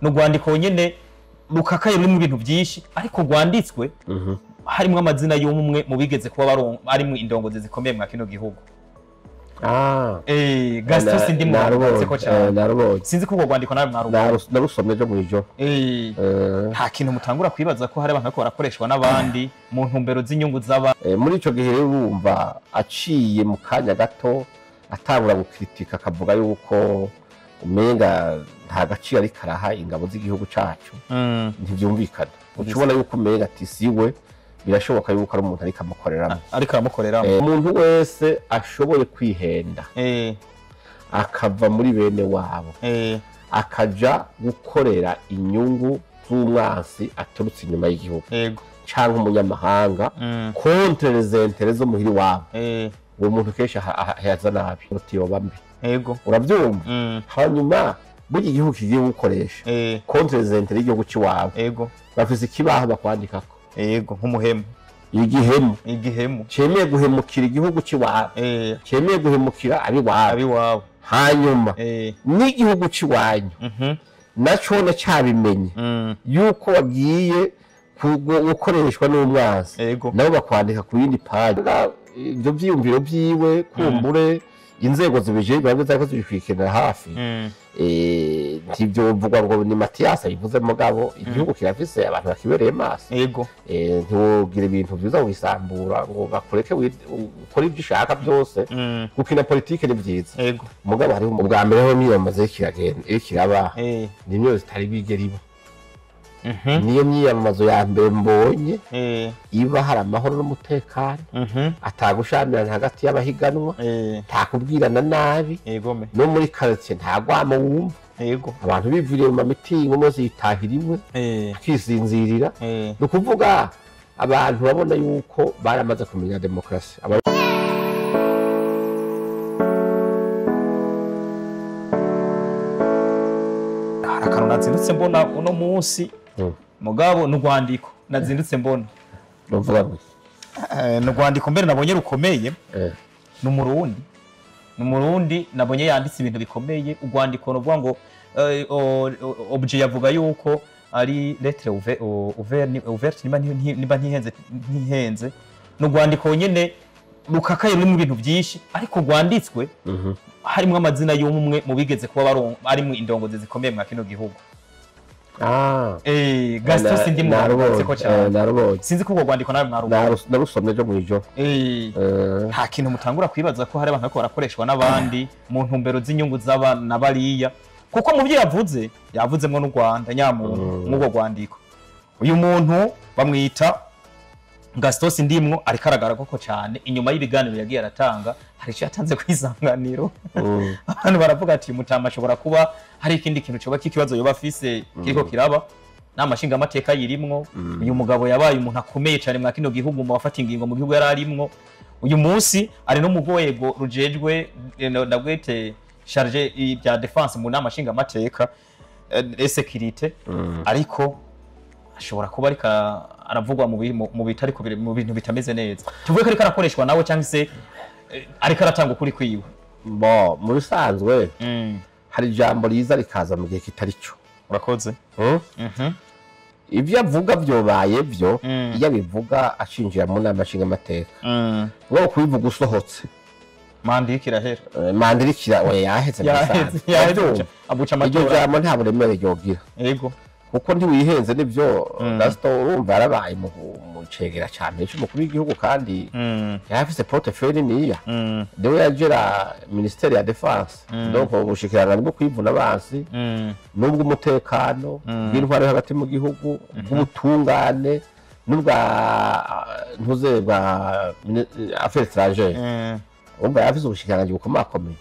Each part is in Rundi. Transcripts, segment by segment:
no rwandiko nyene rukakaye ruri mu bintu byinshi ariko rwanditswe harimo amazina y'umwe mu bigeze kuba arimo indongozi zikomeye mu kino gihugu. Gaston ndi mwarubatse ko cyane sinzi ko rwandiko nawe narusomye byo mwijoro. Nta kintu mutangura kwibaza ko hari abantu ko barakoreshwa n'abandi mu ntumbero z'inyungu z'aba muri ico gihe urumva aciye mu kanya gato atangura gukritika akavuga yuko umenga nta gaciro ari karaha ingabo z'igihugu cacu ntivyumvikana. Ucubona yuko umenga ati siwe birashoboka yuko ari umuntu ariko aramukoreramo umuntu wese ashoboye kwihenda akava muri bene wabo akaja gukorera inyungu z'umwansi aturutse inyuma y'igihugu canke umunyamahanga contre les intérêts zo muhiri wabo uwo muntu kesha haza nabi utiyoba mbi uravyumva. Hanyuma burya igihugu kigiye gukoresha contre les intérêts y'igihugu ciwabo bafise ikibaho bakwandikako nk'umuhemu igihemu cemeye guhemukira igihugu ciwabo cemeye guhemukira abiwabo hanyuma n'igihugu ciwanyu naco cabimenye yuko wagiye gukoreshwa n'umwansi nabo bakwandika ku yindi page ivyo vyiyumviro vyiwe kumbure inzego zibije bibaza ko zibikwikenera hafi ntivyovugwa ngo ni Mathias yivuze mugabo igihugu kirafise abantu bakibereye maso ntiwogira ibintu vyiza wisambura ngo bakureke ukora ivyo ushaka byose gukina politike ni vyiza mugabo hari ubwa mbere ho miyamaze kiraba nimyo zitari bigera ibo niyo myiyamamazo ya mbere mbonye iba hari amahoro n'umutekano atagushamirana hagati y'abahiganwa takubwirana nabi no muri quartier ntagwamo wumva abantu biviriye mu mitingo mose yitahirimwe akisinzirira no kuvuga abantu babona yuko baramaze kumenya demokrasi. Harakano nazindutse mbona uno munsi mugabo n'urwandiko nazindutse mbona bavuga ngo n'urwandiko mbere nabonye rukomeye n'umurundi nabonye yanditse ibintu bikomeye. Urwandiko novuga ngo objet yavuga yuko ari lettre ouverte niba ntihenze n'urwandiko nyene rukakaye ruri mu bintu byinshi ariko rwanditswe harimo amazina y'umwe mu bigeze kuba arimo indongozi zikomeye mu kino gihugu. Gaston ndi mwarubatse ko cyane sinzi ko rwandiko nawe narusomye byo mwijoro. Nta kintu mutangura kwibaza ko hari abantu ko barakoreshwa n'abandi mu ntumbero z'inyungu z'abana bariya kuko mu byo yavuzemo n'u Rwanda nyamuntu nk'ubwo rwandiko. Uyu muntu bamwita Gaston ndimwo ariko aragaragara ko cyane inyuma y'ibiganiro yagiye aratanga hari icyo yatanze kwisanganiro abantu baravuga ati mutama ashobora kuba hari ikindi kintu cyoba kikibazo yoba afise kiriko kiraba n'amashinga amateka yirimwo. Uyu mugabo yabaye umuntu akomeye cyane mu kino gihugu mu bafata ingingo mu gihugu yararimwo. Uyu munsi ari no mu rwego rujejwe ndabwete charge bya defense mu n'amashinga amateka sécurité ariko ashobora kuba ariko aravugwa mu bitari mu bintu bitameze neza. Tuvuge ko ariko arakoreshwa nawe cyangwa se ariko aratanga ukuri kwiwe. Mu bisanzwe hari ijambo riza rikaza mu gihe kitari cyo. Urakoze. Ivyo avuga vyobaye vyo iyo bivuga ashinjira mu nama nshinga amateka ngo kubivuga usohotse mandikira hera mandikira oya yaheze abuca amatora iryo jambo nta buremere ryogira kuko ntiwihenze nivyo Gaston urumva yarabaye mu cegera cyane cy'umukuru w'igihugu kandi yafise portefeuille niya dewe yagera ministeri ya defense donc ubushikirana bwo kwivuna abansi nubwo umutekano bw'intwaro hagati mu gihugu bw'ubutungane nubwa ntuze bwa affaires étrangères umva yafise ubushikirana bukomakomeye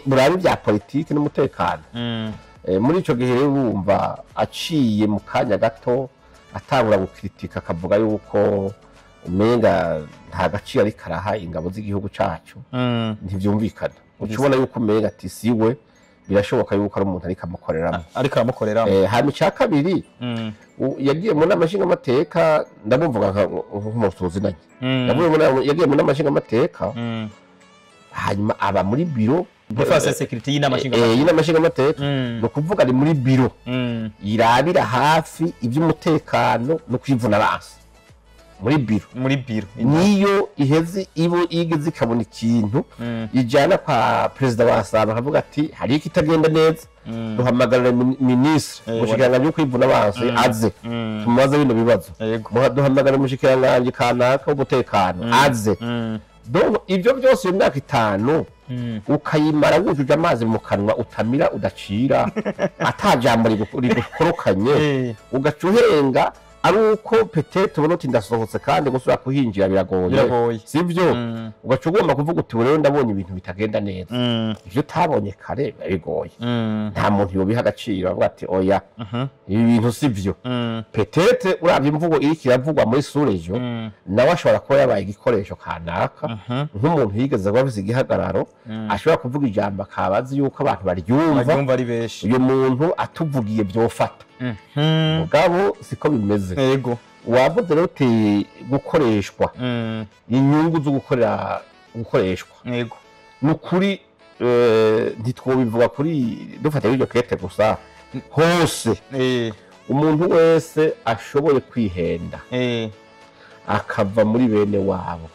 burabi bya politique n'umutekano. Muri ico gihe urumva aciye mu kanya gato atangura gukritika akavuga yuko umenga nta gaciro ari karaha ingabo z'igihugu cacu ntivyumvikana. Ucubona yuko umenga ati siwe birashoboka yuko ari umuntu ariko aramukoreramo. Hanyuma ica kabiri yagiye mu nama nshinga amateka ndamumvuga nk'umusuzinanye yagiye mu nama nshinga amateka hanyuma aba muri biro defense security y'inamashinga amateka no kuvuga ari muri biro irabira hafi iby'umutekano no kwivuna basi muri biro niyo iheze ibo igeze ikabona ikintu ijana kwa president wa Asaba akavuga ati hari ikitagenda neza duhamagarira ministre mushikiranganje yo kwivuna basi aze tumubaze bino bibazo duhamagarira mushikiranganje kanaka w'umutekano aze donc ibyo byose mu myaka 5 ukayimara wujuje amazi mu kanwa utamira udacira atajambo rikorokanye ugacuhenga ari uko peut-être ubona uti ndasohotse kandi gusubira kuhinjira biragoye sivyo ugacugomba kuvuga uti rero ndabonye ibintu bitagenda neza ivyo utabonye kare bigoye nta muntu yobiha agaciro avuga ati oya ibi bintu sivyo peut-être uravye imvugo iri kiravugwa muri surejo nawe ashobora kuba yabaye igikoresho kanaka nk'umuntu yigeze kubavuza igihagararo ashobora kuvuga ijambo akabazi yuko abantu baryumva ari beshi uyo muntu atuvugiye byofata mugabo siko bimeze yego wavuze rero uti gukoreshwa inyungu zo gukoreshwa yego nukuri ntitwobivuga kuri dufata iryo kete gusa hose umuntu wese ashoboye kwihenda akava muri bene wabo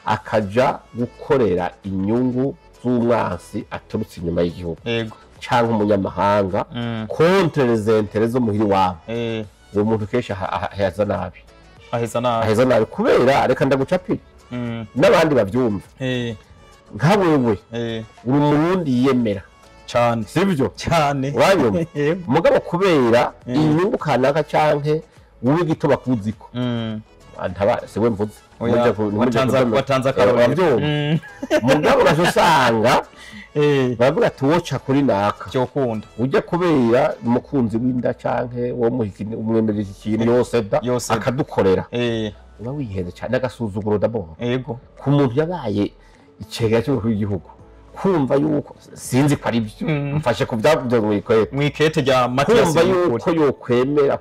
akaja gukorera inyungu z'umwansi aturutse inyuma y'igihugu yego cyangwa umunyamahanga contre les intérêts zo muhiri wabo uwo muntu kesha aheza nabi kubera reka ndagucapira n'abandi bavyumva nka wewe uri umurundi yiyemera cyane sivyo cyane uranyuma mugabo kubera inyungu kanaka canke wowe gito bakuziko antaba sewe mvuze watanze akarorero mugabo urashosanga baravuga ati woca kuri naka cyo kunda ujya kubera umukunzi w'inda canke wo muhikini umwemerera ikintu yose akadukorera uba wiheze cyane agasuzuguro d'abord yego ku muntu yabaye icegera cyo kw'igihugu kumva yuko sinzi ko ari byo mfashe ku byavyo mwikete rya Mathias kumva yuko yokwemera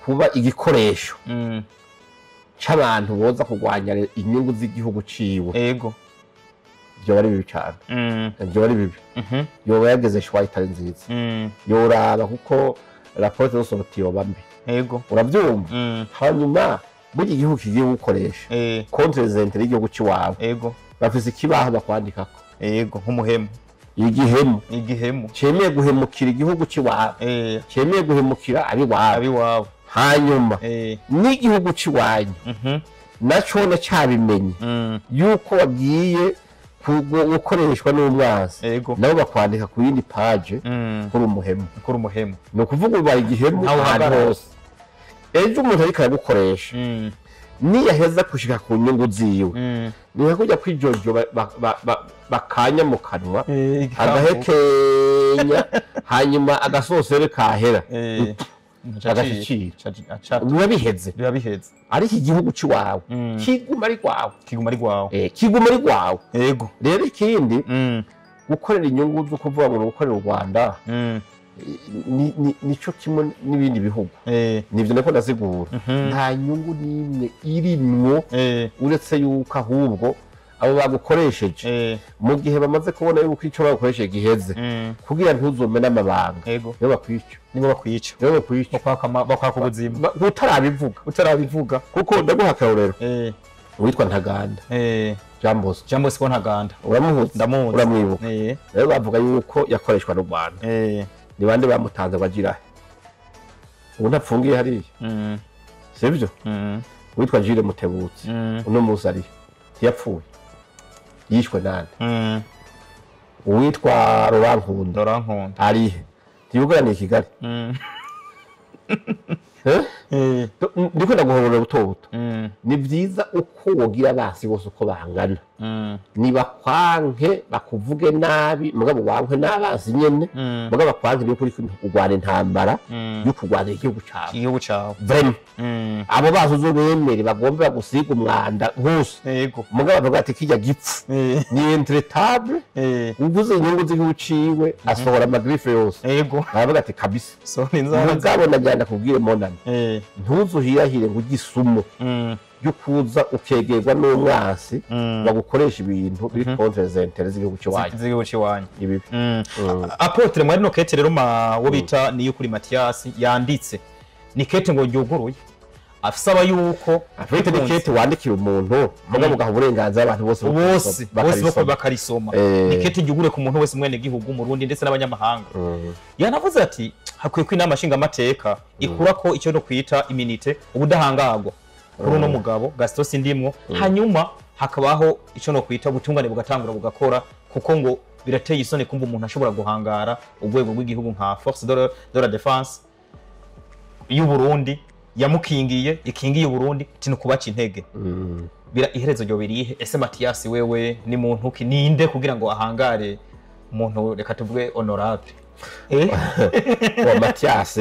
kuba igikoresho c'abantu boza kugwanya inyungu z'igihugu ciwe yego byo bari bibi cyane byo bari bibi yoba yageze shwayita nziza yoraba kuko rapport zo sortiyo bambi yego urabyumva hanyuma muri igihugu kigiye gukoresha contre les intérêts y'igihugu ciwawe yego bafise ikibaho bakwandikako yego nk'umuhemu igihemu cemeye guhemukira igihugu ciwawe cemeye guhemukira abiwawe hanyuma n'igihugu ciwanyu nacone cabimenye yuko wagiye gukoreshwa n'umwansi nabo bakwandika ku yindi page kuri umuhemu ni ukuvuga ubaye igihemu ahantu hose ejo umuntu ariko aragukoresha niyaheza gushika ku nyungu ziwe niha kujya kwijojo bakanya mu kanwa agahekenya hanyuma agasosere kahera agashikira biba biheze ariko igihugu ciwawe kiguma ari gwawe yego rero ikindi gukorera inyungu zo kuvuga ngo gukorera u Rwanda nico kimwe n'ibindi bihugu nivyo nako ndazigura nta nyungu nimwe irimwo uretse yuko ahubwo abo bagukoresheje mu gihe bamaze kubona yuko ico bagukoresheje giheze kugira ntuzomene amabanga nibo bakwica bakwaka ubuzima utarabivuga kuko ndaguha akarorero witwa Ntaganda Jambos ko Ntaganda ndamuzi uramwibuka rero bavuga yuko yakoreshwa n'u Rwanda ni bande bamutanze bagira ubu ntapfungiye hariya sivyo witwa Jire Mutebutsi uno muzi ari yapfuye yishwe nande uwitwa Rorankunda arihe ntiyuguraniye i Kigali ndiko ndaguhorera butobuto ni byiza uko wogira basi bose uko bangana niba kwanke bakuvuge nabi mugabo wankwe n'abazi nyene mugabo kwanke ni kuri kugwana intambara yo kugwana igihugu cawe vraiment abo bazo bemere bagombe bagusiga umwanda hose mugabo bavuga ati kijya gipfu ni intretable uvuze inyungu z'igihugu ciwe asohora amagrife yose bavuga ati kabisa mugabo najyana kubwire monana ntuzuhirahire ngo ugisumo byukuza ukegerwa n'umwasi bagukoresha ibintu biri contre les intérêts z'igihugu cy'iwanyu ibi Apotre mwari no kete rero wo bita niyo kuri Mathias yanditse ni kete ngo ryuguruye afisaba yuko afite ni kete wandikira umuntu mugabo ugaha uburenganzira abantu bose bakarisoma ni kete ryugure ku muntu wese mwene gihugu mu Burundi ndetse n'abanyamahanga yanavuze ati hakwiye ko inama nshinga amateka ikura ko icyo no kwita immunité ubudahangagwa kuri no mugabo Gaston Sindimwo hanyuma hakabaho icyo no kwita ubutungane bugatangura bugakora kuko ngo birateye isoni kumva umuntu ashobora guhangara urwego rw'igihugu nka Force de la Défense y'u Burundi yamukingiye ikingiye Burundi tino kubaca intege bira iherezo ryo birihe ese Mathias wewe ni muntu ki ninde kugira ngo ahangare umuntu reka tuvuge honorable wa Mathias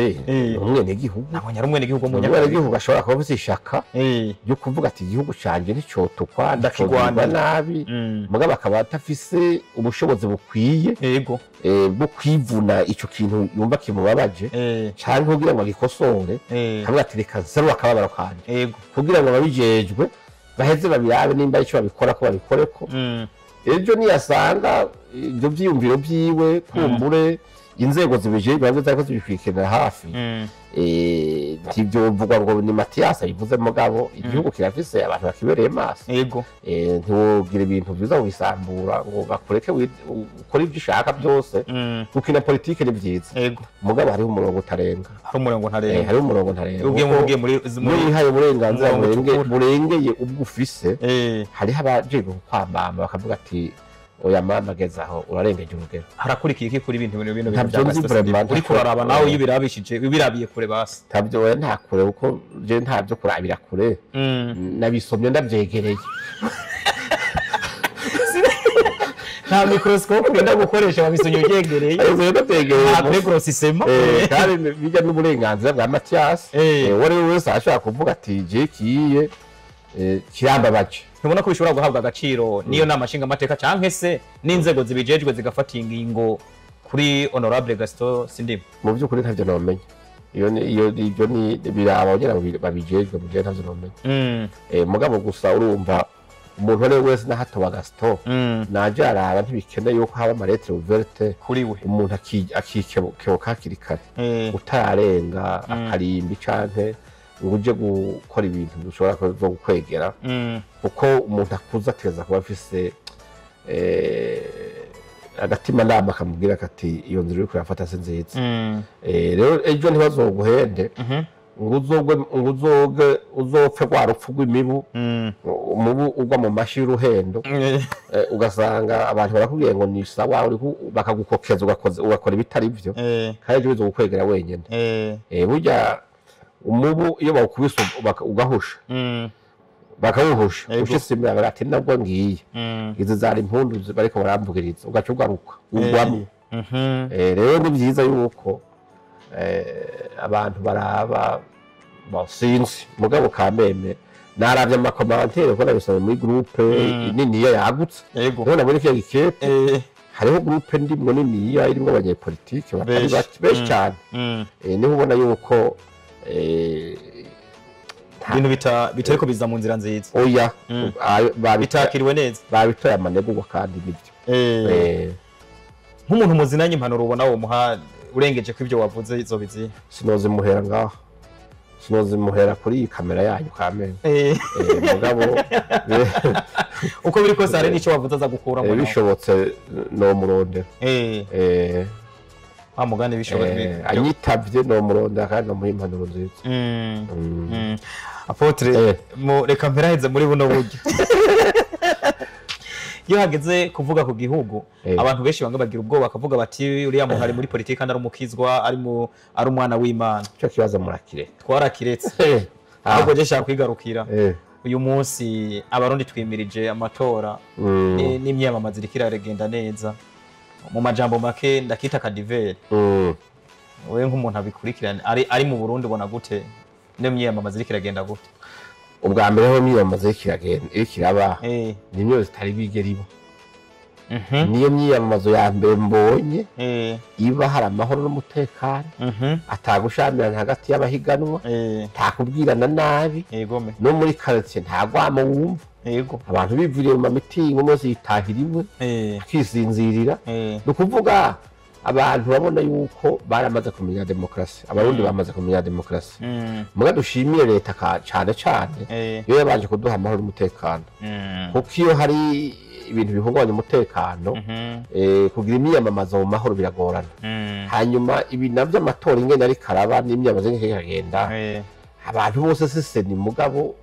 umwene igihugu nabonye ari umwene igihugu umwene igihugu ashobora kuba afite byo kuvuga ati igihugu canje nicyotukwa ndakigwana nabi mugabo akaba atafise ubushobozi bukwiye yego bwo kwivuna ico kintu yumva kimubabaje cyane kugira ngo agikosore hamwe ati reka zero akababara kanje yego kugira ngo babijejwe baheze babirabe nimba ico babikora ko babikoreko ejo niyasanga ibyo byiyumviro byiwe kumbure inzego zibije bibazo zako zibikwikira hafi ntibyo mvuga ngo ni Mathias yivuze mugabo igihugu kirafise abantu bakibereye maso yego ntugira ibintu biza kubisambura ngo bakureke ukora ibyo ushaka byose gukina politike ni byiza yego mugabo hariho umurongo utarenga hariho umurongo ntarenga ugiye muri haye uburenganzira burengeye ubwo ufise hariho abaje kwambamba bakavuga ati oya mama gezaho urarengeje urugero harakurikiye iki kuri ibintu uri kuraraba nawe yibirabishije birabiye kure basi tabyo oya nta kure uko je ntabyo kurabira kure nabisomye ndavyegereye nta microscope ngenda gukoresha babisonye ugegereye ezo ndategereye nta microsisema kandi bijya n'uburenganzira bwa Mathias wari wese ashaka kuvuga ati je kiye kirambabaje ntubona ko bishobora guhabwa agaciro niyo nama nshinga amateka canke se n'inzego zibijejwe zigafata ingingo kuri honorable Gaston Sindimwo mu by'ukuri ntavyo namenye iyo ibyo ni biraba bagera babijejwe mu gihe ntavyo namenye mugabo gusa urumva umuntu wese wese nahatoba Gaston naje araba ntibikeneye yuko haba amalettre ouverte kuri we umuntu akikebuka hakiri kare utarenga akarimbi canke uje gukora ibintu dushobora zo gukwegera kuko umuntu akuza ateza kuba afise agatima nama akamubwira ati iyo nzira uri kurafata se nziza rero ejo ntibazoguhende ngo uzopfe rwa rupfu rw'imibu umubu ugwa mu mashi y'uruhendo ugasanga abantu barakubwiye ngo ni sawa bakagukokeza ugakora ibitari byo kandi ejo bizo gukwegera wenyine burya umubu iyo bawukubise ugahusha bakawuhusha ushisimira ati nabwo ngiye izi zari impundu bariko baramvugiriza ugaca ugaruka ugwamwe rero ni byiza yuko abantu baraba basinzi mugabo kameme naravye amakomantere ko nabisaba muri groupe nini yagutse rero nabone ko gikete hariho groupe ndimwe nini irimo abanyepolitike batari benshi cyane niho ubona yuko ibintu bitariko biza mu nzira nziza oya bitakiriwe neza babitoye amanegurwa kandi nibyo nk'umuntu muzinanye impanuro ubona wo muha urengeje ko ibyo wavuze izo biziye sinoze muhera ngaho sinoze muhera kuri iyi kamera yanyu kamera mugabo uko biri kose hari n'icyo wavuze aza gukuramo bishobotse no murondera mugane bishobotse anyitavye no murondera kandi no muhimpanuro nziza Apotre reka mperaheze muri buno buryo iyo hageze kuvuga ku gihugu abantu benshi banga bagira ubwoba bakavuga bati uriya muntu ari muri politiki kandi ari umukizwa ari umwana w'Imana cyo kibazo murakire twarakiretse ahubwo je shaka kwigarukira uyu munsi abarundi twimirije amatora n'imyamamaza irikira regenda neza mu majambo make ndakita kadivere wewe nk'umuntu abikurikirana ari mu Burundi ubona gute n'imyamamaza irikira regenda gute ubwa mbere ho imyamamaza irikiragenda irikiraba nimyo zitari bigeribo niyo myiyamamazo ya mbere mbonye iba hari amahoro n'umutekano atagushamirana hagati y'abahiganwa takubwirana nabi no muri quartier ntagwamo wumva abantu bivuriye mu mitingo mose yitahira imwe akisinzirira nukuvuga abantu babona yuko baramaze kumenya demokrasi abarundi bamaze kumenya demokrasi muga dushimiye leta cyane yo yabanje kuduha amahoro n'umutekano kuko iyo hari ibintu bihungabanya umutekano kugira imyiyamamazo mu mahoro biragorana hanyuma ibi navyo amatora ingene ari karaba n'imyiyamamazo ingene kagenda abantu bose sese ni mugabo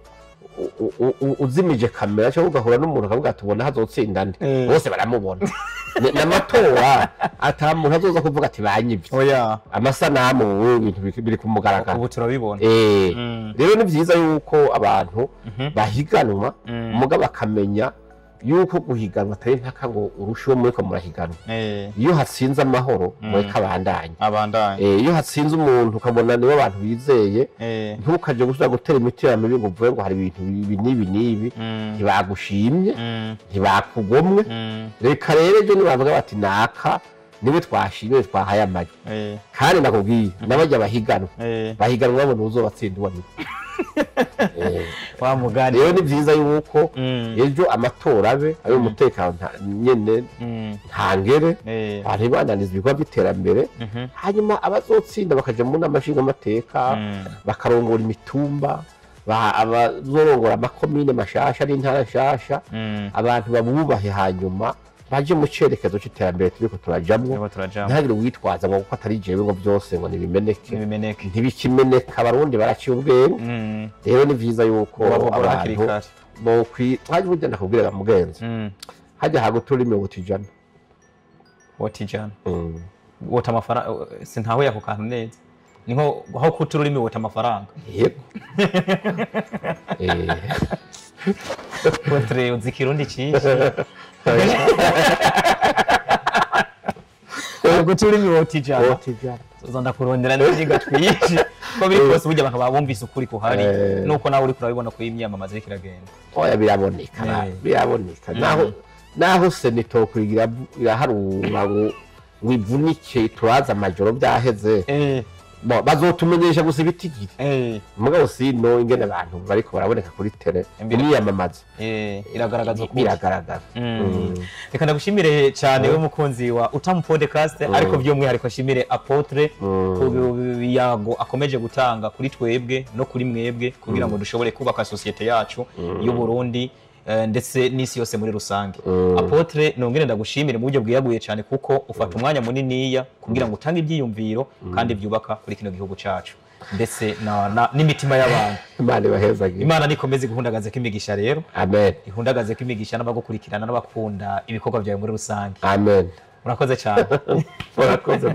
uzimije kamera cyo ugahura n'umuntu akavuga tubona hazotsinda nde bose baramubona n'amatora atamuntu azoza kuvuga ati banyivye amasanamu ibintu biri kumugaragara ubu turabibona rero ni vyiza yuko abantu bahiganwa mugabo akamenya yuko guhiganwa atari ntaka ngo urusheho mureko murahiganwa iyo hatsinze amahoro mureka abandanye iyo hatsinze umuntu ukabona niwe abantu bizeye ntukaje gusubira gutera imiti ya mibi ngo uvuye ngo hari ibintu nibi ntibagushimye ntibakugomwe reka rero ejo nibavuga bati naka niwe twashimye twahaye amajwi kandi nakubwiye n'abajya bahiganwa babona uzobatsinda uwo wa mugani rero ni vyiza yuko ejo amatora abe ayo umutekano nyene ntangere ari bananiza ibikorwa by'iterambere hanyuma abazotsinda bakaja mu namashinga amateka bakarongora imitumba abazorongora amakomine mashasha n'intara nshasha abantu babubahe hanyuma baje mu cerekezo c'iterambere turiko turajamwo ntagire witwaza ngo kuko atari jewe ngo byose ngo nibimeneke ntibikimeneka abarundi baraciye ubwenge rero ni vyiza yuko abantu twaje burya ndakubwira mugenzi hajya hagutura ime wotijana wota amafaranga sintaho yako kantu neza ni nko aho kutura ime wota amafaranga yego Potre uzikirundi cyinshi gutura imiwotijana uzanda kurondera n'inyiga twiyishi ko biri kose burya bakaba bumvise ukuri kuhari nuko nawe uri kurabibona ko imyamamaza iriko iragenda oya biraboneka naho senito kugira iraharura ngo wivunike turaza amajoro byaheze bazotumenyesha gusa ibitigiri mugabo sino ingene abantu bariko baraboneka kuri tele imyamamaza iragaragaza ko biragaragaza reka ndagushimire cyane we mukunzi wa Utamu Podcast ariko by'umwihariko ashimire Apotre ku biyago akomeje gutanga kuri twebwe no kuri mwebwe kugira ngo dushobore kubaka societe yacu y'u Burundi ndetse n'isi yose muri rusange Apotre nongere ndagushimire mu buryo bwiyaguye cyane kuko ufata umwanya muniniya kugira ngo utange ibyiyumviro kandi byubaka kuri kino gihugu cyacu ndetse n'imitima y'abantu Imana ibahezagira Imana nikomeze guhundagaza kimigisha rero amen ihundagaze kimigisha n'abagukurikirana n'abakunda ibikorwa byawe muri rusange amen urakoze cyane urakoze